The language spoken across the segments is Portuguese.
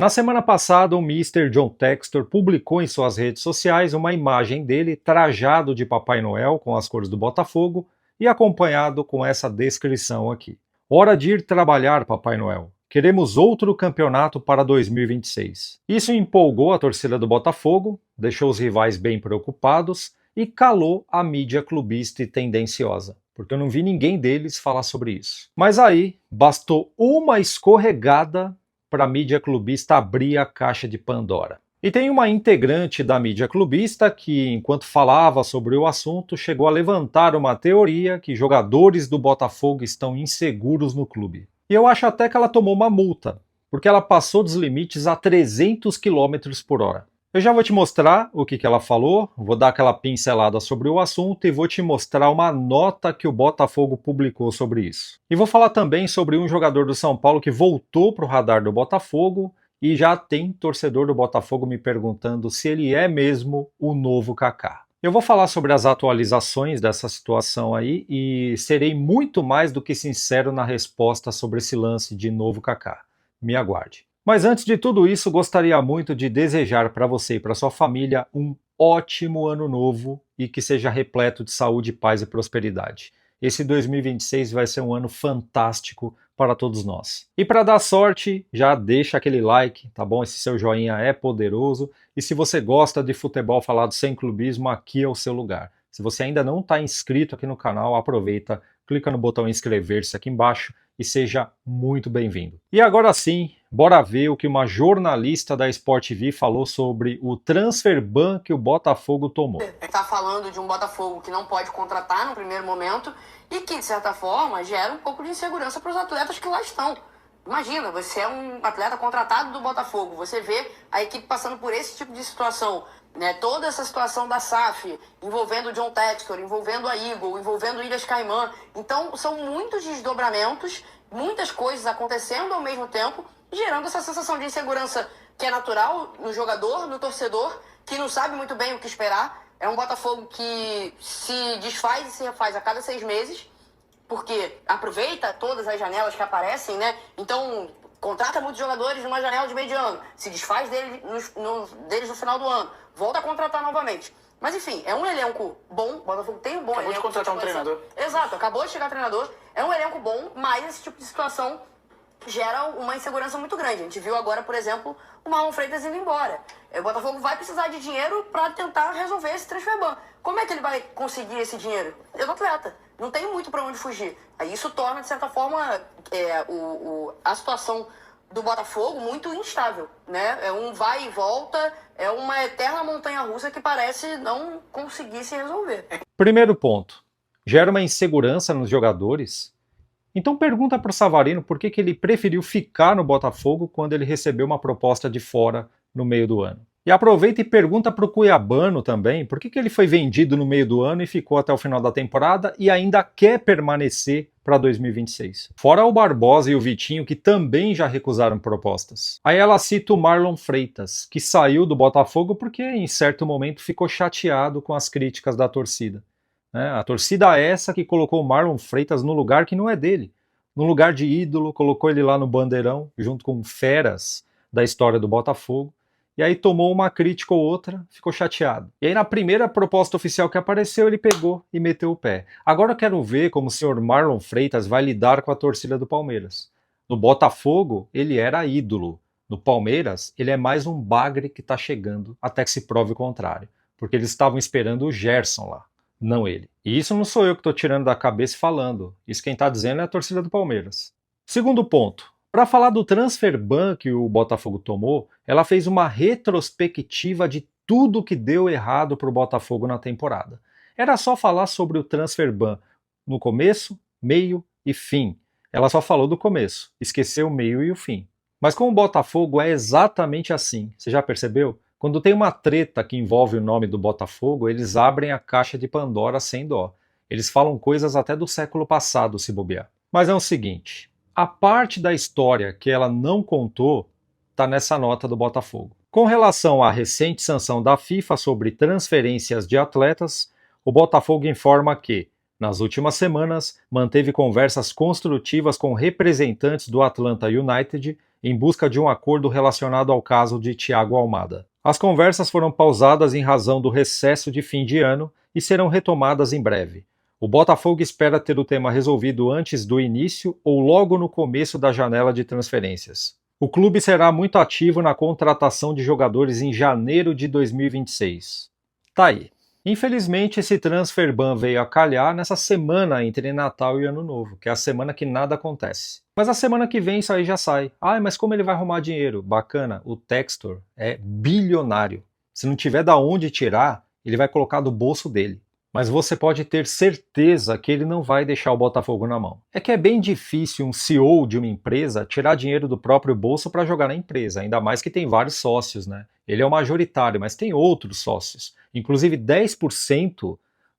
Na semana passada, o Mister John Textor publicou em suas redes sociais uma imagem dele trajado de Papai Noel com as cores do Botafogo e acompanhado com essa descrição aqui. Hora de ir trabalhar, Papai Noel. Queremos outro campeonato para 2026. Isso empolgou a torcida do Botafogo, deixou os rivais bem preocupados e calou a mídia clubista e tendenciosa, porque eu não vi ninguém deles falar sobre isso. Mas aí, bastou uma escorregada para a mídia clubista abrir a caixa de Pandora. E tem uma integrante da mídia clubista que, enquanto falava sobre o assunto, chegou a levantar uma teoria que jogadores do Botafogo estão inseguros no clube. E eu acho até que ela tomou uma multa, porque ela passou dos limites a 300 km por hora. Eu já vou te mostrar o que ela falou, vou dar aquela pincelada sobre o assunto e vou te mostrar uma nota que o Botafogo publicou sobre isso. E vou falar também sobre um jogador do São Paulo que voltou para o radar do Botafogo e já tem torcedor do Botafogo me perguntando se ele é mesmo o novo Kaká. Eu vou falar sobre as atualizações dessa situação aí e serei muito mais do que sincero na resposta sobre esse lance de novo Kaká. Me aguarde. Mas antes de tudo isso, gostaria muito de desejar para você e para sua família um ótimo ano novo e que seja repleto de saúde, paz e prosperidade. Esse 2026 vai ser um ano fantástico para todos nós. E para dar sorte, já deixa aquele like, tá bom? Esse seu joinha é poderoso. E se você gosta de futebol falado sem clubismo, aqui é o seu lugar. Se você ainda não está inscrito aqui no canal, aproveita, clica no botão inscrever-se aqui embaixo e seja muito bem-vindo. E agora sim, bora ver o que uma jornalista da Sport TV falou sobre o transfer ban que o Botafogo tomou. Está falando de um Botafogo que não pode contratar no primeiro momento e que, de certa forma, gera um pouco de insegurança para os atletas que lá estão. Imagina, você é um atleta contratado do Botafogo, você vê a equipe passando por esse tipo de situação, né? Toda essa situação da SAF, envolvendo o John Textor, envolvendo a Eagle, envolvendo Ilhas Caimã. Então, são muitos desdobramentos, muitas coisas acontecendo ao mesmo tempo, gerando essa sensação de insegurança que é natural no jogador, no torcedor, que não sabe muito bem o que esperar. É um Botafogo que se desfaz e se refaz a cada 6 meses, porque aproveita todas as janelas que aparecem, né? Então, contrata muitos jogadores numa janela de meio de ano, se desfaz deles no final do ano, volta a contratar novamente. Mas enfim, é um elenco bom, o Botafogo tem um bom acabou elenco. Acabou de contratar um treinador. Exato, acabou de chegar treinador, é um elenco bom, mas esse tipo de situação gera uma insegurança muito grande. A gente viu agora, por exemplo, o Marlon Freitas indo embora. O Botafogo vai precisar de dinheiro para tentar resolver esse transfer ban. Como é que ele vai conseguir esse dinheiro? É do atleta. Não tem muito para onde fugir. Aí isso torna, de certa forma, a situação do Botafogo muito instável, né? É um vai e volta, é uma eterna montanha-russa que parece não conseguir se resolver. Primeiro ponto, gera uma insegurança nos jogadores. Então pergunta para o Savarino por que ele preferiu ficar no Botafogo quando ele recebeu uma proposta de fora no meio do ano. E aproveita e pergunta para o Cuiabano também por que ele foi vendido no meio do ano e ficou até o final da temporada e ainda quer permanecer para 2026. Fora o Barbosa e o Vitinho, que também já recusaram propostas. Aí ela cita o Marlon Freitas, que saiu do Botafogo porque em certo momento ficou chateado com as críticas da torcida. A torcida é essa que colocou o Marlon Freitas no lugar que não é dele. No lugar de ídolo, colocou ele lá no bandeirão, junto com feras da história do Botafogo. E aí tomou uma crítica ou outra, ficou chateado. E aí na primeira proposta oficial que apareceu, ele pegou e meteu o pé. Agora eu quero ver como o senhor Marlon Freitas vai lidar com a torcida do Palmeiras. No Botafogo, ele era ídolo. No Palmeiras, ele é mais um bagre que está chegando, até que se prove o contrário. Porque eles estavam esperando o Gerson lá, não ele. E isso não sou eu que estou tirando da cabeça e falando. Isso quem está dizendo é a torcida do Palmeiras. Segundo ponto. Para falar do transfer ban que o Botafogo tomou, ela fez uma retrospectiva de tudo que deu errado para o Botafogo na temporada. Era só falar sobre o transfer ban no começo, meio e fim. Ela só falou do começo, esqueceu o meio e o fim. Mas com o Botafogo é exatamente assim, você já percebeu? Quando tem uma treta que envolve o nome do Botafogo, eles abrem a caixa de Pandora sem dó. Eles falam coisas até do século passado, se bobear. Mas é o seguinte... A parte da história que ela não contou está nessa nota do Botafogo. Com relação à recente sanção da FIFA sobre transferências de atletas, o Botafogo informa que, nas últimas semanas, manteve conversas construtivas com representantes do Atlanta United em busca de um acordo relacionado ao caso de Thiago Almada. As conversas foram pausadas em razão do recesso de fim de ano e serão retomadas em breve. O Botafogo espera ter o tema resolvido antes do início ou logo no começo da janela de transferências. O clube será muito ativo na contratação de jogadores em janeiro de 2026. Tá aí. Infelizmente, esse transfer ban veio a calhar nessa semana entre Natal e Ano Novo, que é a semana que nada acontece. Mas a semana que vem isso aí já sai. Ah, mas como ele vai arrumar dinheiro? Bacana, o Textor é bilionário. Se não tiver da onde tirar, ele vai colocar do bolso dele. Mas você pode ter certeza que ele não vai deixar o Botafogo na mão. É que é bem difícil um CEO de uma empresa tirar dinheiro do próprio bolso para jogar na empresa, ainda mais que tem vários sócios, né? Ele é o majoritário, mas tem outros sócios. Inclusive 10%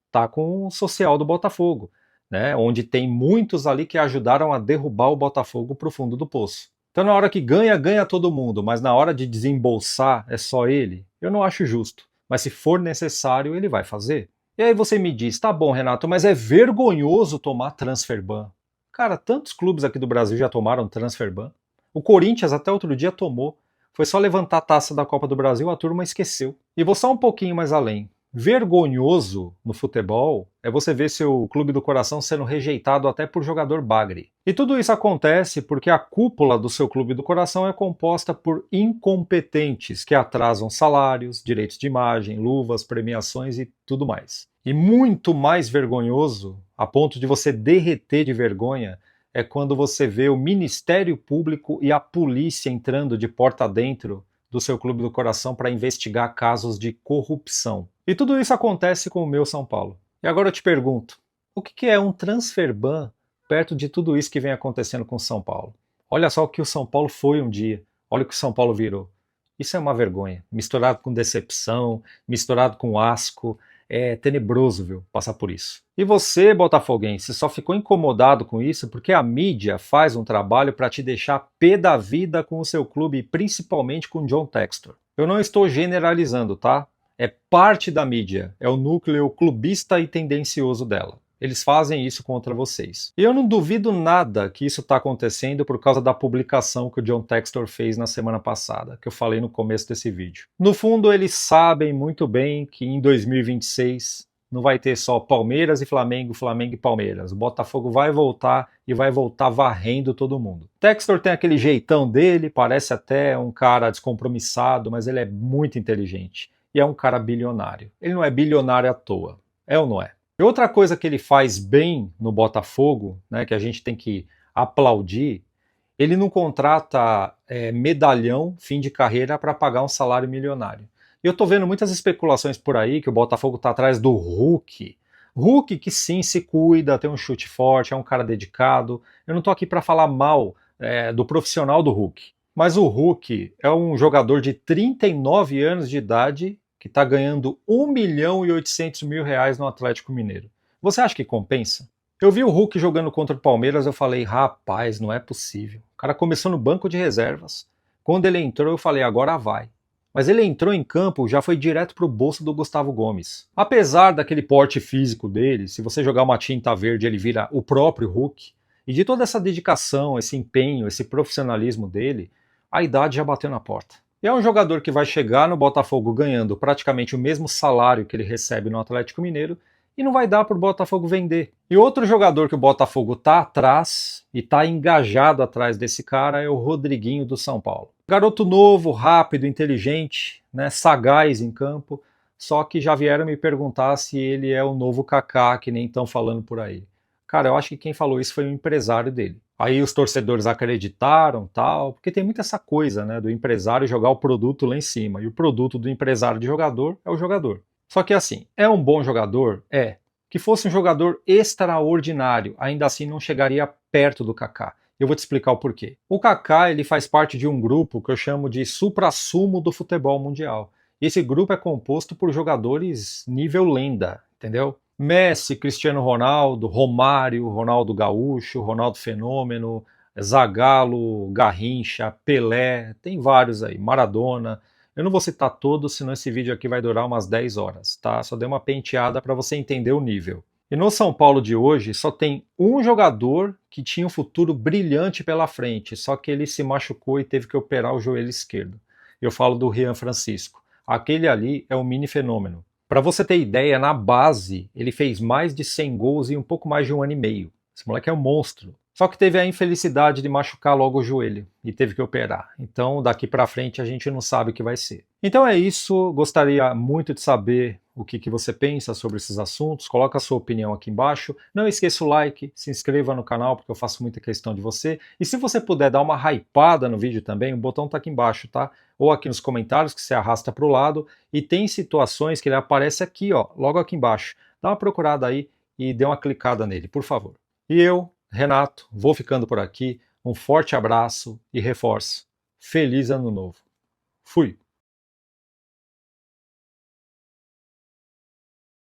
está com o social do Botafogo, né? Onde tem muitos ali que ajudaram a derrubar o Botafogo para o fundo do poço. Então na hora que ganha, ganha todo mundo, mas na hora de desembolsar é só ele, eu não acho justo. Mas se for necessário, ele vai fazer. E aí você me diz, tá bom, Renato, mas é vergonhoso tomar transfer ban. Cara, tantos clubes aqui do Brasil já tomaram transfer ban. O Corinthians até outro dia tomou. Foi só levantar a taça da Copa do Brasil, a turma esqueceu. E vou só um pouquinho mais além. Vergonhoso no futebol é você ver seu clube do coração sendo rejeitado até por jogador bagre. E tudo isso acontece porque a cúpula do seu clube do coração é composta por incompetentes que atrasam salários, direitos de imagem, luvas, premiações e tudo mais. E muito mais vergonhoso, a ponto de você derreter de vergonha, é quando você vê o Ministério Público e a polícia entrando de porta dentro do seu clube do coração para investigar casos de corrupção. E tudo isso acontece com o meu São Paulo. E agora eu te pergunto, o que é um transfer ban perto de tudo isso que vem acontecendo com o São Paulo? Olha só o que o São Paulo foi um dia, olha o que o São Paulo virou. Isso é uma vergonha, misturado com decepção, misturado com asco. É tenebroso, viu, passar por isso. E você, botafoguense, só ficou incomodado com isso porque a mídia faz um trabalho para te deixar pé da vida com o seu clube, principalmente com John Textor. Eu não estou generalizando, tá? É parte da mídia, é o núcleo clubista e tendencioso dela. Eles fazem isso contra vocês. E eu não duvido nada que isso está acontecendo por causa da publicação que o John Textor fez na semana passada, que eu falei no começo desse vídeo. No fundo, eles sabem muito bem que em 2026 não vai ter só Palmeiras e Flamengo, Flamengo e Palmeiras. O Botafogo vai voltar e vai voltar varrendo todo mundo. Textor tem aquele jeitão dele, parece até um cara descompromissado, mas ele é muito inteligente. E é um cara bilionário. Ele não é bilionário à toa. É ou não é? E outra coisa que ele faz bem no Botafogo, né, que a gente tem que aplaudir, ele não contrata medalhão, fim de carreira, para pagar um salário milionário. E eu tô vendo muitas especulações por aí que o Botafogo tá atrás do Hulk. Hulk que sim se cuida, tem um chute forte, é um cara dedicado. Eu não tô aqui para falar mal do profissional do Hulk. Mas o Hulk é um jogador de 39 anos de idade que está ganhando R$ 1.800.000 no Atlético Mineiro. Você acha que compensa? Eu vi o Hulk jogando contra o Palmeiras, eu falei, rapaz, não é possível. O cara começou no banco de reservas. Quando ele entrou, eu falei, agora vai. Mas ele entrou em campo, já foi direto para o bolso do Gustavo Gomes. Apesar daquele porte físico dele, se você jogar uma tinta verde, ele vira o próprio Hulk. E de toda essa dedicação, esse empenho, esse profissionalismo dele, a idade já bateu na porta. E é um jogador que vai chegar no Botafogo ganhando praticamente o mesmo salário que ele recebe no Atlético Mineiro e não vai dar para o Botafogo vender. E outro jogador que o Botafogo está atrás e está engajado atrás desse cara é o Rodriguinho do São Paulo. Garoto novo, rápido, inteligente, né, sagaz em campo, só que já vieram me perguntar se ele é o novo Kaká, que nem estão falando por aí. Cara, eu acho que quem falou isso foi o empresário dele. Aí os torcedores acreditaram, tal, porque tem muita essa coisa, né, do empresário jogar o produto lá em cima, e o produto do empresário de jogador é o jogador. Só que assim, é um bom jogador? É. Que fosse um jogador extraordinário, ainda assim não chegaria perto do Kaká. Eu vou te explicar o porquê. O Kaká, ele faz parte de um grupo que eu chamo de suprassumo do futebol mundial. E esse grupo é composto por jogadores nível lenda, entendeu? Messi, Cristiano Ronaldo, Romário, Ronaldo Gaúcho, Ronaldo Fenômeno, Zagallo, Garrincha, Pelé, tem vários aí, Maradona. Eu não vou citar todos, senão esse vídeo aqui vai durar umas 10 horas, tá? Só dei uma penteada para você entender o nível. E no São Paulo de hoje só tem um jogador que tinha um futuro brilhante pela frente, só que ele se machucou e teve que operar o joelho esquerdo. Eu falo do Rian Francisco. Aquele ali é um mini fenômeno. Para você ter ideia, na base ele fez mais de 100 gols em um pouco mais de um ano e meio. Esse moleque é um monstro. Só que teve a infelicidade de machucar logo o joelho e teve que operar. Então, daqui para frente a gente não sabe o que vai ser. Então é isso, gostaria muito de saber o que você pensa sobre esses assuntos. Coloca a sua opinião aqui embaixo. Não esqueça o like, se inscreva no canal porque eu faço muita questão de você. E se você puder dar uma hypada no vídeo também, o botão tá aqui embaixo, tá? Ou aqui nos comentários que você arrasta para o lado. E tem situações que ele aparece aqui, ó, logo aqui embaixo. Dá uma procurada aí e dê uma clicada nele, por favor. E eu, Renato, vou ficando por aqui. Um forte abraço e reforço. Feliz Ano Novo. Fui!